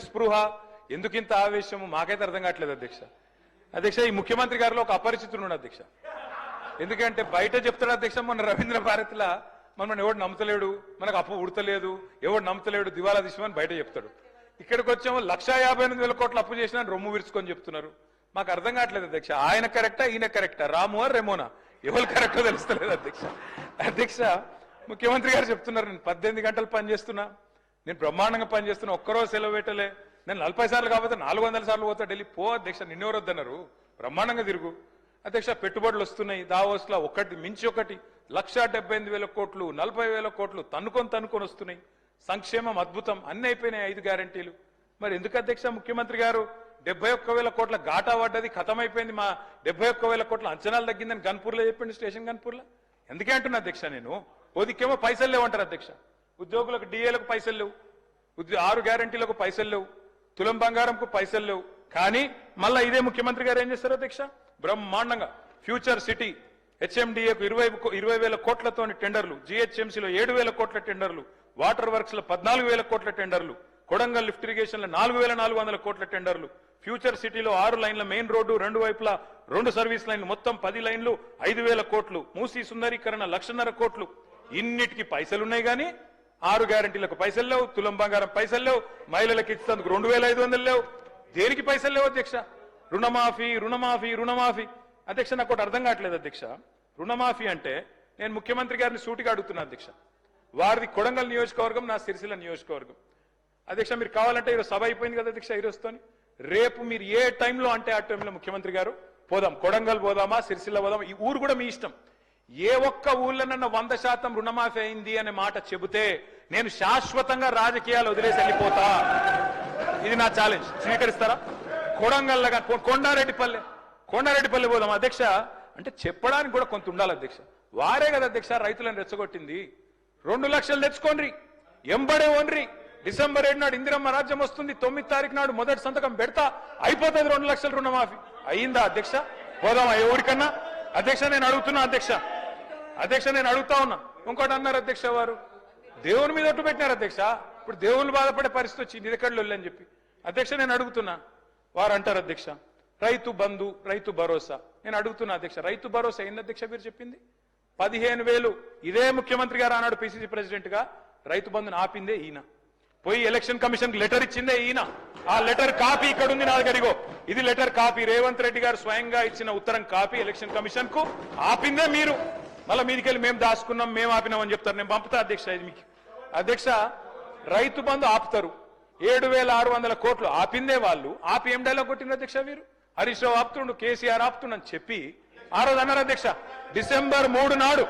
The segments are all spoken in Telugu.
స్పృహ ఎందుకింత ఆవేశము మాకైతే అర్థం కావట్లేదు అధ్యక్ష. అధ్యక్ష, ఈ ముఖ్యమంత్రి గారిలో ఒక అపరిచితుడు అధ్యక్ష. ఎందుకంటే బయట చెప్తాడు అధ్యక్ష, మొన్న రవీంద్ర భారతిలా మనం ఎవడు నమ్ముతలేడు, మనకు అప్పు ఉడతలేదు, ఎవడు నమ్ముతలేడు, దివాలా తీసిమని బయట చెప్తాడు. ఇక్కడికి వచ్చాము 1,58,000 కోట్ల అప్పు చేసినా రొమ్ము విరుచుకొని చెప్తున్నారు. మాకు అర్థం కావట్లేదు అధ్యక్ష. ఆయన కరెక్టా, ఈయన కరెక్టా, రామువా రెమోనా, ఎవరు కరెక్టో తెలుస్తలేదు అధ్యక్ష. అధ్యక్ష, ముఖ్యమంత్రి గారు చెప్తున్నారు నేను 18 గంటలు పనిచేస్తున్నా, నేను బ్రహ్మాండంగా పనిచేస్తున్నా, ఒక్కరోజు సెలవు పెట్టలే, నేను 40 సార్లు కాకపోతే 400 సార్లు పోతా ఢిల్లీ. పో అధ్యక్ష, నిన్నెవరు వద్దన్నారు, బ్రహ్మాండంగా తిరుగు అధ్యక్ష. పెట్టుబడులు వస్తున్నాయి దావోస్లో, ఒకటి మించి ఒకటి, 1,78,000 కోట్లు, 40,000 కోట్లు తన్నుకొని వస్తున్నాయి. సంక్షేమం అద్భుతం, అన్ని అయిపోయినాయి 5 గ్యారంటీలు. మరి ఎందుకు అధ్యక్ష ముఖ్యమంత్రి గారు 71,000 కోట్ల ఘాటా పడ్డది, ఖతమైపోయింది, మా 71,000 కోట్ల అంచనాలు తగ్గిందని గన్పూర్లో చెప్పింది, స్టేషన్ గన్పూర్లో. ఎందుకే అంటున్నా అధ్యక్ష నేను, ఓదికేమో పైసలు లేవంటారు అధ్యక్ష, ఉద్యోగులకు డిఏలకు పైసలు లేవు, 6 గ్యారంటీలకు పైసలు లేవు, తులం బంగారంకు పైసలు లేవు. కానీ మళ్ళా ఇదే ముఖ్యమంత్రి గారు ఏం చేస్తారు అధ్యక్ష, బ్రహ్మాండంగా ఫ్యూచర్ సిటీ హెచ్ఎండిఏకు 20,000 కోట్లతో టెండర్లు, జిహెచ్ఎంసీలో 7,000 కోట్ల టెండర్లు, వాటర్ వర్క్స్ లో 14,000 కోట్ల టెండర్లు, కొడంగల్ లిఫ్ట్ ఇరిగేషన్ లో 4,400 కోట్ల టెండర్లు, ఫ్యూచర్ సిటీలో 6 లైన్ల మెయిన్ రోడ్డు, 2 వైపులా 2 సర్వీస్ లైన్లు, మొత్తం 10 లైన్లు, 5,000 కోట్లు, మూసీ సుందరీకరణ 1,50,000 కోట్లు. ఇన్నిటికి పైసలున్నాయి కానీ 6 గ్యారంటీలకు పైసలు లేవు, తులం బంగారం పైసలు లేవు, మహిళలకు ఇచ్చేందుకు 2,500 లేవు, దేనికి పైసలు లేవు అధ్యక్ష. రుణమాఫీ రుణమాఫీ రుణమాఫీ అధ్యక్ష, నాకు ఒకటి అర్థం కావట్లేదు అధ్యక్ష. రుణమాఫీ అంటే నేను ముఖ్యమంత్రి గారిని సూటిగా అడుగుతున్నా అధ్యక్ష, వారిది కొడంగల్ నియోజకవర్గం, నా సిరిసిల్ల నియోజకవర్గం. అధ్యక్ష మీరు కావాలంటే ఈరోజు సభ అయిపోయింది కదా అధ్యక్ష, ఈరోజుతోని రేపు మీరు ఏ టైంలో అంటే ఆ టైంలో ముఖ్యమంత్రి గారు పోదాం, కొడంగల్ పోదామా, సిరిసిల్ల పోదామా, ఈ ఊరు కూడా మీ ఇష్టం. ఏ ఒక్క ఊళ్ళనన్నా 100% రుణమాఫీ అయింది అనే మాట చెబితే నేను శాశ్వతంగా రాజకీయాలు వదిలేసి వెళ్ళిపోతా. ఇది నా ఛాలెంజ్, స్వీకరిస్తారా? కొడంగల్ కొండారెడ్డిపల్లి పోదాం అధ్యక్ష అంటే చెప్పడానికి కూడా కొంత ఉండాలి అధ్యక్ష. వారే కదా అధ్యక్ష రైతులను రెచ్చగొట్టింది. 2 లక్షలు తెచ్చుకోండి, ఎంబడే ఓన్రి, డిసెంబర్ 7 నాడు ఇందిరమ్మ రాజ్యం వస్తుంది, 9 తారీఖు నాడు మొదటి సంతకం పెడతా, అయిపోతుంది 2 లక్షల రుణమాఫీ. అయ్యిందా అధ్యక్ష? పోదామా ఏ ఊరికన్నా? అధ్యక్ష నేను అడుగుతున్నా అధ్యక్ష నేను అడుగుతా ఉన్నా. ఇంకోటి అన్నారు అధ్యక్ష, వారు దేవుని మీద ఒట్టు పెట్టినారు అధ్యక్ష. ఇప్పుడు దేవుళ్ళు బాధపడే పరిస్థితి వచ్చింది, ఇది ఎక్కడ అని చెప్పి అధ్యక్ష నేను అడుగుతున్నా. వారు అంటారు అధ్యక్ష రైతు బంధు, రైతు భరోసా. నేను అడుగుతున్నా అధ్యక్ష, రైతు భరోసా ఏంది అధ్యక్ష మీరు చెప్పింది? 15,000 ఇదే ముఖ్యమంత్రి గారు ఆనాడు పిసిసి ప్రెసిడెంట్ గా రైతు బంధుని ఆపిందే ఈయన. పోయి ఎలక్షన్ కమిషన్ కి లెటర్ ఇచ్చిందే ఈయన. ఆ లెటర్ కాపీ ఇక్కడ ఉంది నా దగ్గర, ఇది లెటర్ కాపీ, రేవంత్ రెడ్డి గారు స్వయంగా ఇచ్చిన ఉత్తరం కాపీ ఎలక్షన్ కమిషన్ కు. ఆపిందే మీరు, మళ్ళీ మీదికెళ్ళి మేము దాచుకున్నాం, మేము ఆపినామని చెప్తారు. నేను పంపుతా అధ్యక్ష ఇది మీకు. అధ్యక్ష రైతు బంధు ఆపుతారు, 7,600 కోట్లు ఆపిందే వాళ్ళు. ఆపి ఏం డైలాగ్ కొట్టింది అధ్యక్ష వీరు? హరీష్ రావు ఆపుతుండు, కేసీఆర్ ఆపుతుండని చెప్పి ఆ రోజు అన్నారు అధ్యక్ష. డిసెంబర్ 3 నాడు,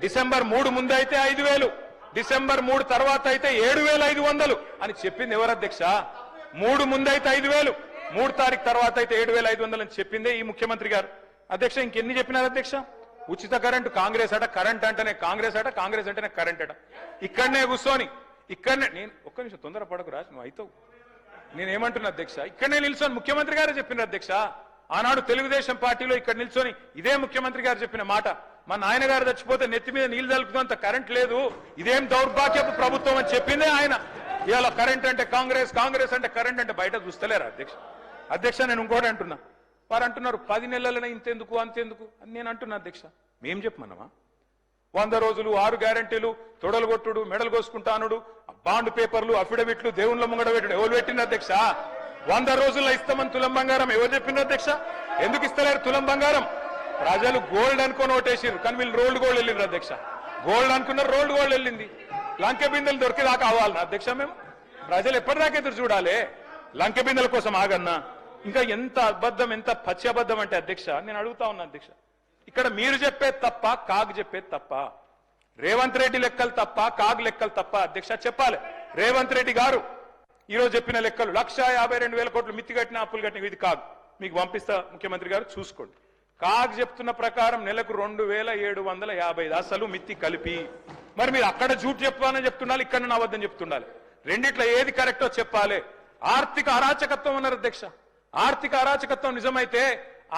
డిసెంబర్ 3 ముందు అయితే 5,000, డిసెంబర్ 3 తర్వాత అయితే 7,500 అని చెప్పింది ఎవరు అధ్యక్ష? 3 ముందైతే 5,000, 3 తారీఖు తర్వాత అయితే 7,500 అని చెప్పిందే ఈ ముఖ్యమంత్రి గారు. అధ్యక్ష ఇంకెన్ని చెప్పినారు అధ్యక్ష? ఉచిత కరెంటు కాంగ్రెస్ అట, కరెంట్ అంటేనే కాంగ్రెస్ అట, కాంగ్రెస్ అంటేనే కరెంట్ అట. ఇక్కడనే కూర్చొని నేను ఒక్క నిమిషం తొందర పడకు రాజు, నువ్వు అవుతావు. నేనేమంటున్నా అధ్యక్ష, ఇక్కడనే నిల్చొని ముఖ్యమంత్రి గారే చెప్పిన అధ్యక్ష. ఆనాడు తెలుగుదేశం పార్టీలో ఇక్కడ నిల్చొని ఇదే ముఖ్యమంత్రి గారు చెప్పిన మాట, మా నాయన గారు చచ్చిపోతే నెత్తి మీద నీళ్లు తలుపుతుందంత కరెంట్ లేదు, ఇదేం దౌర్భాగ్యపు ప్రభుత్వం అని చెప్పిందే ఆయన. ఇవాళ కరెంట్ అంటే కాంగ్రెస్, కాంగ్రెస్ అంటే కరెంట్ అంటే బయట చూస్తలేరా అధ్యక్ష? అధ్యక్ష నేను ఇంకోటి అంటున్నా, వారు అంటున్నారు 10 నెలలనే ఇంతెందుకు అంతెందుకు అని నేను అంటున్నా అధ్యక్ష. మేం చెప్పమన్నామా? 100 రోజులు, 6 గ్యారంటీలు, తొడలు కొట్టుడు, మెడలు కోసుకుంటానుడు, బాండ్ పేపర్లు, అఫిడవిట్లు, దేవుళ్ళ ముంగడ పెట్టుడు ఎవరు పెట్టింది అధ్యక్ష? 100 రోజుల్లో ఇస్తామని తులం బంగారం ఎవరు చెప్పింది అధ్యక్ష? ఎందుకు ఇస్తలేరు తులం బంగారం? ప్రజలు గోల్డ్ అనుకొని ఓటేసారు, కానీ వీళ్ళు రోల్డ్ గోల్డ్ వెళ్ళిండ్రు అధ్యక్ష. గోల్డ్ అనుకున్నారు, రోల్డ్ గోల్డ్ వెళ్ళింది. లంకె బిందెలు దొరికేదాకా అవ్వాలన్నా అధ్యక్ష మేము? ప్రజలు ఎప్పటిదాకా ఎదురు చూడాలి? లంకె బిందెల కోసం ఆగన్నా? ఇంకా ఎంత అబద్ధం, ఎంత పచ్చి అబద్ధం అంటే అధ్యక్ష నేను అడుగుతా ఉన్నా అధ్యక్ష, ఇక్కడ మీరు చెప్పేది తప్ప, కాగ్ చెప్పేది తప్ప? రేవంత్ రెడ్డి లెక్కలు తప్ప, కాగ్ లెక్కలు తప్ప అధ్యక్ష? చెప్పాలి. రేవంత్ రెడ్డి గారు ఈరోజు చెప్పిన లెక్కలు 1,52,000 కోట్లు మిత్తి కట్టిన, అప్పులు కట్టిన, ఇది కాగ్. మీకు పంపిస్తా ముఖ్యమంత్రి గారు చూసుకోండి. కాగ్ చెప్తున్న ప్రకారం నెలకు 2,750 అసలు మిత్తి కలిపి. మరి మీరు అక్కడ జూట్ చెప్పాలని చెప్తుండాలి, ఇక్కడ నా వద్దని చెప్తుండాలి. రెండిట్లో ఏది కరెక్టో చెప్పాలి. ఆర్థిక అరాచకత్వం అన్నారు అధ్యక్ష. ఆర్థిక అరాచకత్వం నిజమైతే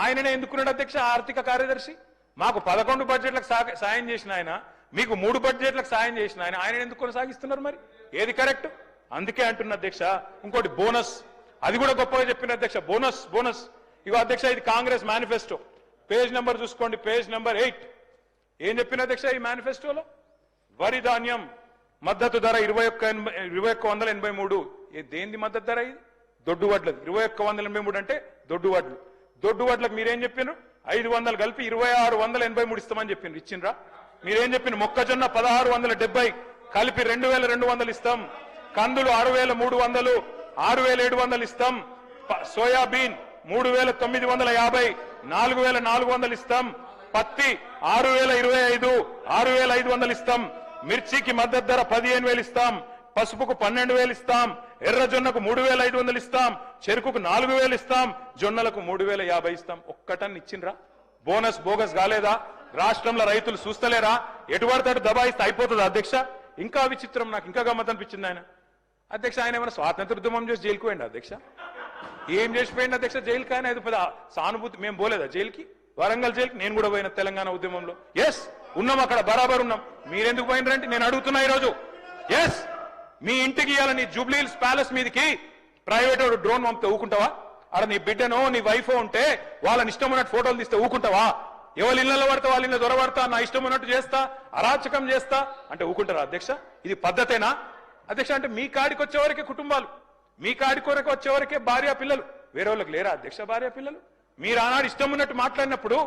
ఆయననే ఎందుకున్నాడు అధ్యక్ష ఆర్థిక కార్యదర్శి? మాకు 11 బడ్జెట్లకు సాయం చేసిన ఆయన, మీకు 3 బడ్జెట్లకు సాయం చేసిన ఆయన ఎందుకు కొనసాగిస్తున్నారు? మరి ఏది కరెక్ట్? అందుకే అంటున్న అధ్యక్ష. ఇంకోటి బోనస్, అది కూడా గొప్పగా చెప్పిన అధ్యక్ష. బోనస్ ఇగో అధ్యక్ష, ఇది కాంగ్రెస్ మేనిఫెస్టో. పేజ్ నెంబర్ చూసుకోండి, పేజ్ నెంబర్ 8. ఏం చెప్పిన అధ్యక్ష ఈ మేనిఫెస్టోలో? వరి ధాన్యం మద్దతు ధర 2183. దేంది మద్దతు ధర? ఇది దొడ్డు వడ్లది. 2183 అంటే దొడ్డు వడ్లు. దొడ్డు వడ్లకు మీరేం చెప్పినారు? 500 కలిపి 2683 ఇస్తామని చెప్పినారు. ఇచ్చిండ్రా? మీరేం చెప్పిన? మొక్కజొన్న 1670 కలిపి 2200 ఇస్తాం. కందులు 6300 6700 ఇస్తాం. సోయాబీన్ 3950 4400 ఇస్తాం. పత్తి 6025 6500 ఇస్తాం. మిర్చికి మద్దతు ధర 15000 ఇస్తాం. పసుపుకు 12000 ఇస్తాం. ఎర్రజొన్నకు 3500 ఇస్తాం. చెరుకుకు 4000 ఇస్తాం. జొన్నలకు 3050 ఇస్తాం. ఒక్కటన్ని ఇచ్చిండ్రా? బోనస్ బోగస్ కాలేదా? రాష్ట్రంలో రైతులు చూస్తలేరా? ఎటువడతాడు దబాయిస్తే అయిపోతుంది అధ్యక్ష. ఇంకా విచిత్రం, నాకు ఇంకా గమ్మత్ అనిపించింది ఆయన అధ్యక్ష. ఆయన ఏమైనా స్వాతంత్ర ఉద్యమం చేసి జైలుకు పోయింది అధ్యక్ష? ఏం చేసిపోయింది అధ్యక్ష జైలుకి? ఆయన పెద్ద సానుభూతి. మేము పోలేదా జైలుకి? వరంగల్ జైలుకి నేను కూడా పోయిన తెలంగాణ ఉద్యమంలో. ఎస్ ఉన్నాం, అక్కడ బరాబర్ ఉన్నాం. మీరెందుకు పోయినరంటే నేను అడుగుతున్నా ఈరోజు. ఎస్, మీ ఇంటికి ఇవ్వాలని జూబ్లీహిల్స్ ప్యాలెస్ మీదకి ప్రైవేట్ డ్రోన్ పంపితే ఊకుంటావా? అక్కడ నీ బిడ్డనో నీ వైఫో ఉంటే వాళ్ళని ఇష్టం ఉన్నట్టు ఫోటోలు తీస్తే ఊకుంటావా? ఎవరి ఇళ్లలో పడతా వాళ్ళ ఇళ్ళ దొరబడతా, నా ఇష్టం ఉన్నట్టు చేస్తా, అరాచకం చేస్తా అంటే ఊకుంటారా అధ్యక్ష? ఇది పద్ధతేనా అధ్యక్ష? అంటే మీ కాడికి వచ్చేవరకే కుటుంబాలు, మీ కాడికి వరకు వచ్చేవరకే భార్య పిల్లలు, వేరే వాళ్ళకి లేరా అధ్యక్ష భార్య పిల్లలు? మీరు ఆనాడు ఇష్టం ఉన్నట్టు మాట్లాడినప్పుడు,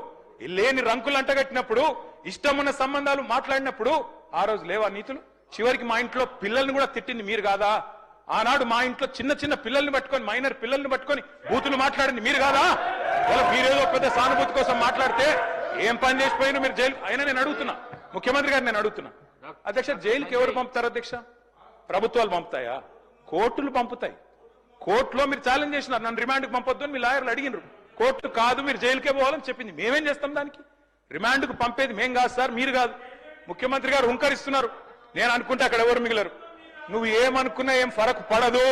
లేని రంకులు అంటగట్టినప్పుడు, ఇష్టం ఉన్న సంబంధాలు మాట్లాడినప్పుడు ఆ రోజు లేవా నీతులు? చివరికి మా ఇంట్లో పిల్లల్ని కూడా తిట్టింది మీరు కాదా? ఆనాడు మా ఇంట్లో చిన్న చిన్న పిల్లల్ని పట్టుకొని, మైనర్ పిల్లల్ని పట్టుకొని బూతులు మాట్లాడింది మీరు కాదా? మీరేదో పెద్ద సానుభూతి కోసం మాట్లాడితే ఏం పని చేసిపోయినా మీరు జైలు. అయినా నేను అడుగుతున్నా ముఖ్యమంత్రి గారు, నేను అడుగుతున్నా అధ్యక్ష, జైలుకి ఎవరు పంపుతారు అధ్యక్ష? ప్రభుత్వాలు పంపుతాయా? కోర్టులు పంపుతాయి. కోర్టులో మీరు ఛాలెంజ్ చేసినారు, నన్ను రిమాండ్కి పంపొద్దు అని మీ లాయర్లు అడిగినారు. కోర్టు కాదు, మీరు జైలుకే పోవాలని చెప్పింది. మేమేం చేస్తాం దానికి? రిమాండ్కు పంపేది మేం కాదు సార్, మీరు కాదు. ముఖ్యమంత్రి గారు హుంకరిస్తున్నారు. నేను అనుకుంటే అక్కడ ఎవరు మిగిలరు. నువ్వు ఏమనుకున్నా ఏం ఫరక్ పడదు,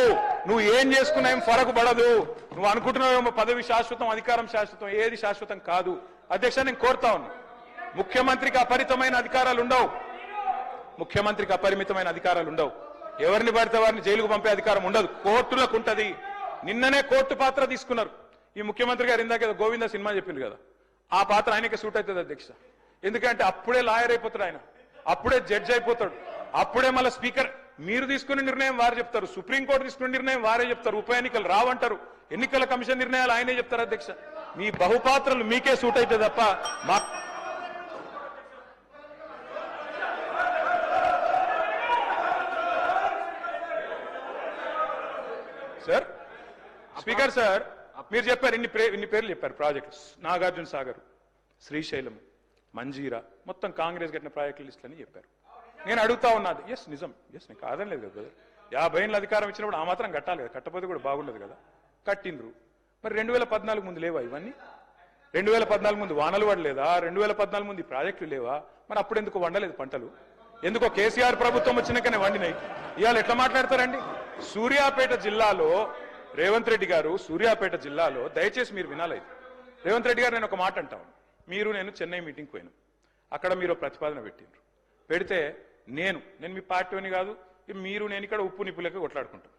నువ్వు ఏం చేసుకున్నా ఏం ఫరక్ పడదు. నువ్వు అనుకుంటున్నావేమో పదవి శాశ్వతం, అధికారం శాశ్వతం. ఏది శాశ్వతం కాదు అధ్యక్ష. నేను కోరుతా ఉన్నా, ముఖ్యమంత్రికి అపరిమితమైన అధికారాలు ఉండవు. ముఖ్యమంత్రికి అపరిమితమైన అధికారాలు ఉండవు. ఎవరిని పడితే వారిని జైలుకు పంపే అధికారం ఉండదు, కోర్టులకు ఉంటది. నిన్ననే కోర్టు పాత్ర తీసుకున్నారు ఈ ముఖ్యమంత్రి గారు. ఇందాక గోవింద సినిమా చెప్పింది కదా, ఆ పాత్ర ఆయనకే సూట్ అవుతుంది అధ్యక్ష. ఎందుకంటే అప్పుడే లాయర్ అయిపోతాడు ఆయన, అప్పుడే జడ్జి అయిపోతాడు, అప్పుడే మళ్ళీ స్పీకర్. మీరు తీసుకునే నిర్ణయం వారు చెప్తారు, సుప్రీంకోర్టు తీసుకునే నిర్ణయం వారే చెప్తారు, ఉప ఎన్నికలు రావంటారు, ఎన్నికల కమిషన్ నిర్ణయాలు ఆయనే చెప్తారు అధ్యక్ష. మీ బహుపాత్రలు మీకే సూట్ అయితే తప్ప మా సార్. స్పీకర్ సార్, మీరు చెప్పారు ఇన్ని పేర్లు చెప్పారు ప్రాజెక్ట్స్. నాగార్జున సాగర్, శ్రీశైలం, మంజీరా, మొత్తం కాంగ్రెస్ కట్టిన ప్రాజెక్టుల లిస్టులు అని చెప్పారు. నేను అడుగుతా ఉన్నది. ఎస్ నిజం, ఎస్ నేను కాదని లేదు కదా. 50 ఏళ్ళ అధికారం ఇచ్చినప్పుడు ఆ మాత్రం కట్టాలి కదా, కట్టకపోతే కూడా బాగుండదు కదా. కట్టిండ్రు. మరి 2014 ముందు లేవా ఇవన్నీ? 2014 ముందు వానలు పడలేదా? 2014 ముందు ప్రాజెక్టులు లేవా? మరి అప్పుడు ఎందుకు వండలేదు పంటలు? ఎందుకో కేసీఆర్ ప్రభుత్వం వచ్చినాకనే వండినాయి. ఇవాళ ఎట్లా మాట్లాడతారండి? సూర్యాపేట జిల్లాలో రేవంత్ రెడ్డి గారు, సూర్యాపేట జిల్లాలో దయచేసి మీరు వినాలి. రేవంత్ రెడ్డి గారు, నేను ఒక మాట అంటాను. నేను చెన్నై మీటింగ్ పోయాను, అక్కడ మీరు ప్రతిపాదన పెట్టిండ్రు. పెడితే నేను మీ పార్టీని కాదు, మీరు నేను ఇక్కడ ఉప్పు నిప్పులకి కొట్లాడుకుంటాం.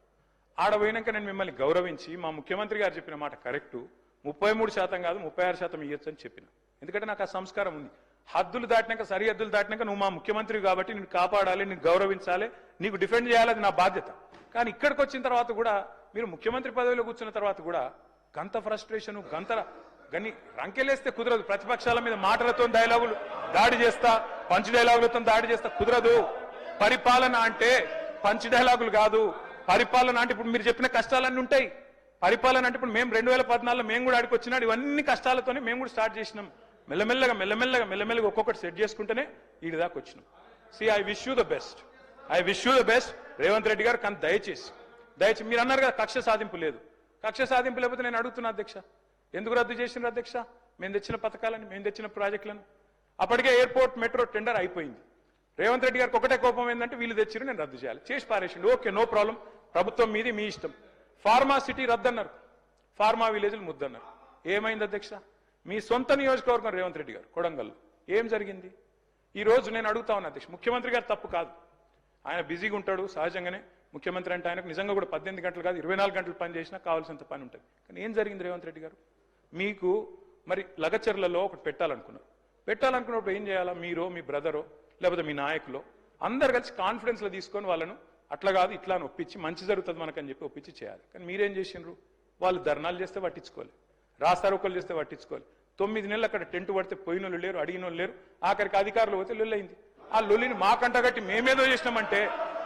ఆడ పోయినాక నేను మిమ్మల్ని గౌరవించి, మా ముఖ్యమంత్రి గారు చెప్పిన మాట కరెక్టు, 33% కాదు 36% ఇవ్వచ్చు అని చెప్పిన. ఎందుకంటే నాకు ఆ సంస్కారం ఉంది. హద్దులు దాటినాక, సరిహద్దులు దాటినాక నువ్వు మా ముఖ్యమంత్రి కాబట్టి నేను కాపాడాలి, నేను గౌరవించాలి, నీకు డిఫెండ్ చేయాలి, అది నా బాధ్యత. కానీ ఇక్కడికి వచ్చిన తర్వాత కూడా మీరు ముఖ్యమంత్రి పదవిలో కూర్చున్న తర్వాత కూడా గంత ఫ్రస్ట్రేషన్, గని రంకెలేస్తే కుదరదు. ప్రతిపక్షాల మీద మాటలతో డైలాగులు దాడి చేస్తా, పంచ్ డైలాగులతో దాడి చేస్తా కుదరదు. పరిపాలన అంటే పంచ్ డైలాగులు కాదు. పరిపాలన అంటే ఇప్పుడు మీరు చెప్పిన కష్టాలన్నీ ఉంటాయి. పరిపాలన అంటే ఇప్పుడు మేము 2014లో మేము కూడా ఆడికి వచ్చినాడు, ఇవన్నీ కష్టాలతోనే మేము కూడా స్టార్ట్ చేసినాం. మెల్లమెల్లగా ఒక్కొక్కటి సెట్ చేసుకుంటేనే వీడి దాకా వచ్చినాం. I wish you the best Revanth Reddy గారు. కానీ దయచేసి మీరు అన్నారు కదా కక్ష సాధింపు లేదు. కక్ష సాధింపు లేకపోతే నేను అడుగుతున్నా అధ్యక్ష, ఎందుకు రద్దు చేసినారు అధ్యక్ష? మేము తెచ్చిన పథకాలను, మేము తెచ్చిన ప్రాజెక్టులను. అప్పటికే ఎయిర్పోర్ట్ మెట్రో టెండర్ అయిపోయింది. రేవంత్ రెడ్డి గారికి ఒకటే కోపం ఏంటంటే వీళ్ళు తెచ్చిరు, నేను రద్దు చేయాలి. చేసి పారేసిండు. ఓకే, నో ప్రాబ్లం, ప్రభుత్వం మీది, మీ ఇష్టం. ఫార్మా సిటీ రద్దన్నారు, ఫార్మా విలేజ్లు ముద్దన్నారు. ఏమైంది అధ్యక్ష? మీ సొంత నియోజకవర్గం రేవంత్ రెడ్డి గారు కొడంగల్, ఏం జరిగింది? ఈ రోజు నేను అడుగుతా ఉన్నా అధ్యక్ష, ముఖ్యమంత్రి గారు తప్పు కాదు, ఆయన బిజీగా ఉంటాడు సహజంగానే. ముఖ్యమంత్రి అంటే ఆయనకు నిజంగా కూడా 18 గంటలు కాదు 24 గంటలు పని చేసినా కావాల్సినంత పని ఉంటుంది. కానీ ఏం జరిగింది రేవంత్ రెడ్డి గారు? మీకు మరి లగచర్లలో ఒకటి పెట్టాలనుకున్నప్పుడు ఏం చేయాలా? మీరో మీ బ్రదరో లేకపోతే మీ నాయకులో అందరు కలిసి కాన్ఫిడెన్స్లో తీసుకొని వాళ్ళను అట్లా కాదు ఇట్లా అని ఒప్పించి మంచి జరుగుతుంది మనకని చెప్పి ఒప్పించి చేయాలి. కానీ మీరేం చేసిండ్రు? వాళ్ళు ధర్నాలు చేస్తే పట్టించుకోవాలి, రాస్తారోకలు చేస్తే పట్టించుకోవాలి. 9 నెలలు అక్కడ టెంట్ పడితే పోయినోళ్ళు లేరు, అడిగినోళ్ళు లేరు. ఆఖరికి అధికారులు పోతే లొల్లయింది. ఆ లొల్లిని మాకంట కట్టి మేమేదో చేసినామంటే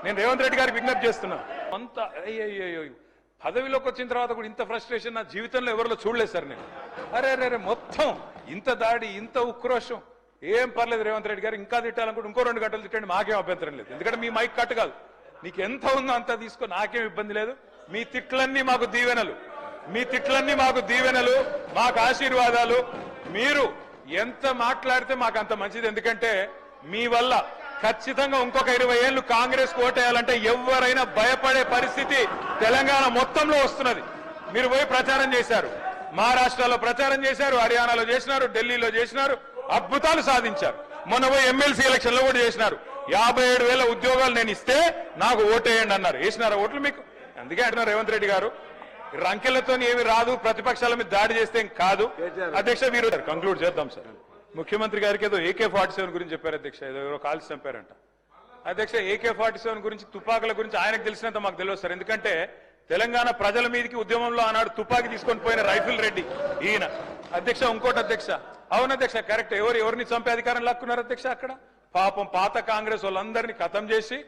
నేను రేవంత్ రెడ్డి గారికి విజ్ఞప్తి చేస్తున్నా. అంత అయ్యో పదవిలోకి వచ్చిన తర్వాత కూడా ఇంత ఫ్రస్ట్రేషన్ నా జీవితంలో ఎవరిలో చూడలేదు సార్ నేను. అరే మొత్తం ఇంత దాడి, ఇంత ఉక్రోషం. ఏం పర్లేదు రేవంత్ రెడ్డి గారు, ఇంకా తిట్టాలనుకుంటే ఇంకో 2 గంటలు తిట్టండి, మాకేం అభ్యంతరం లేదు. ఎందుకంటే మీ మైక్ కట్ కాదు, నీకు ఎంత ఉందో అంత తీసుకో, నాకేం ఇబ్బంది లేదు. మీ తిట్లన్నీ మాకు దీవెనలు, మాకు ఆశీర్వాదాలు. మీరు ఎంత మాట్లాడితే మాకు అంత మంచిది. ఎందుకంటే మీ వల్ల ఖచ్చితంగా ఇంకొక 20 ఏళ్లు కాంగ్రెస్ ఓటేయాలంటే ఎవరైనా భయపడే పరిస్థితి తెలంగాణ మొత్తంలో వస్తున్నది. మీరు పోయి ప్రచారం చేశారు, మహారాష్ట్రలో ప్రచారం చేశారు, హర్యానాలో చేసినారు, ఢిల్లీలో చేసినారు, అద్భుతాలు సాధించారు. మొన్న పోయి ఎమ్మెల్సీ ఎలక్షన్ లో కూడా చేసినారు. 57,000 ఉద్యోగాలు నేను ఇస్తే నాకు ఓటేయండి అన్నారు. వేసినారా ఓట్లు మీకు? అందుకే అంటున్నారు రేవంత్ రెడ్డి గారు, రంకెలతో ఏమి రాదు, ప్రతిపక్షాల మీద దాడి చేస్తే ఏం కాదు. అధ్యక్ష మీరు కంక్లూడ్ చేద్దాం సార్. ముఖ్యమంత్రి గారికి ఏదో AK-47 గురించి చెప్పారు అధ్యక్ష, ఏదో ఎవరో కాల్చి చంపారంట. అధ్యక్ష AK-47 గురించి, తుపాకుల గురించి ఆయనకు తెలిసినంత మాకు తెలియదు సార్. ఎందుకంటే తెలంగాణ ప్రజల మీదకి ఉద్యమంలో ఆనాడు తుపాకీ తీసుకొని పోయిన రైఫిల్ రెడ్డి ఈయన. అధ్యక్ష ఇంకోటి అధ్యక్ష, అవును అధ్యక్ష కరెక్ట్, ఎవరిని చంపే అధికారం లాక్కున్నారు అధ్యక్ష? అక్కడ పాపం పాత కాంగ్రెస్ వాళ్ళందరినీ ఖతం చేసి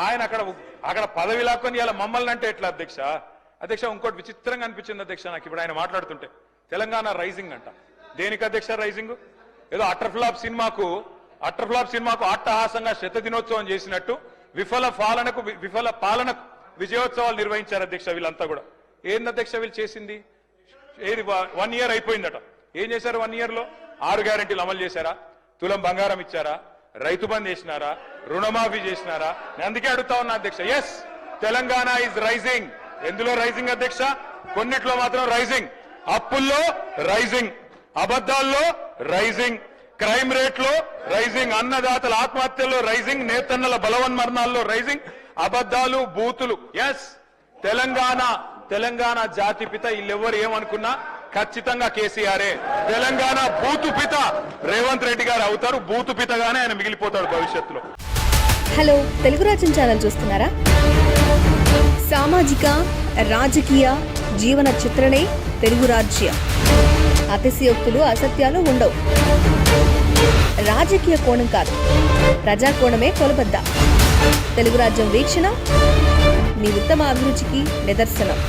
ఆయన అక్కడ పదవి లాక్కొని ఇలా మమ్మల్ని అంటే ఎట్లా అధ్యక్ష? అధ్యక్ష ఇంకోటి విచిత్రంగా అనిపించింది అధ్యక్ష నాకు ఇప్పుడు ఆయన మాట్లాడుతుంటే. తెలంగాణ రైజింగ్ అంట. దేనికి అధ్యక్ష రైజింగ్? ఏదో అట్టర్ఫ్లాప్ సినిమాకు అట్టహాసంగా శతదినోత్సవం చేసినట్టు విఫల పాలనకు విజయోత్సవాలు నిర్వహించారు అధ్యక్ష. వీళ్ళంతా కూడా ఏంది అధ్యక్ష వీళ్ళు చేసింది? ఏది 1 ఇయర్ అయిపోయిందట. ఏం చేశారు 1 ఇయర్ లో? 6 గ్యారెంటీలు అమలు చేశారా? తులం బంగారం ఇచ్చారా? రైతు బంద్ చేసినారా? రుణమాఫీ చేసినారా? నేను అందుకే అడుగుతా ఉన్నా అధ్యక్ష. Yes, Telangana is rising. ఎందులో రైజింగ్ అధ్యక్ష? కొన్నిట్లో మాత్రం రైజింగ్. అప్పుల్లో రైజింగ్, అబద్దాల్లో రైజింగ్, క్రైమ్ రేట్ లో రైజింగ్, అన్నదాతల ఆత్మహత్యల్లో రైజింగ్, నేతన్నల బలవన్మరణాల్లో రైజింగ్, అబద్దాలు, బూతులు. ఎస్, తెలంగాణ జాతిపిత వీళ్ళెవ్వరు ఏమనుకున్నా ఖచ్చితంగా కేసీఆరే. తెలంగాణ బూతుపిత రేవంత్ రెడ్డి గారు అవుతారు. బూతుపితగానే ఆయన మిగిలిపోతాడు భవిష్యత్తులో. హలో, తెలుగు రాజ్యం ఛానల్ చూస్తున్నారా? సామాజిక, రాజకీయ, జీవన చిత్రణే తెలుగు రాజ్యం. అతిశయోక్తులు, అసత్యాలు ఉండవు. రాజకీయ కోణం కాదు, ప్రజా కోణమే కొలబద్ద. తెలుగు రాజ్యం వీక్షణ మీ ఉత్తమ అభిరుచికి నిదర్శనం.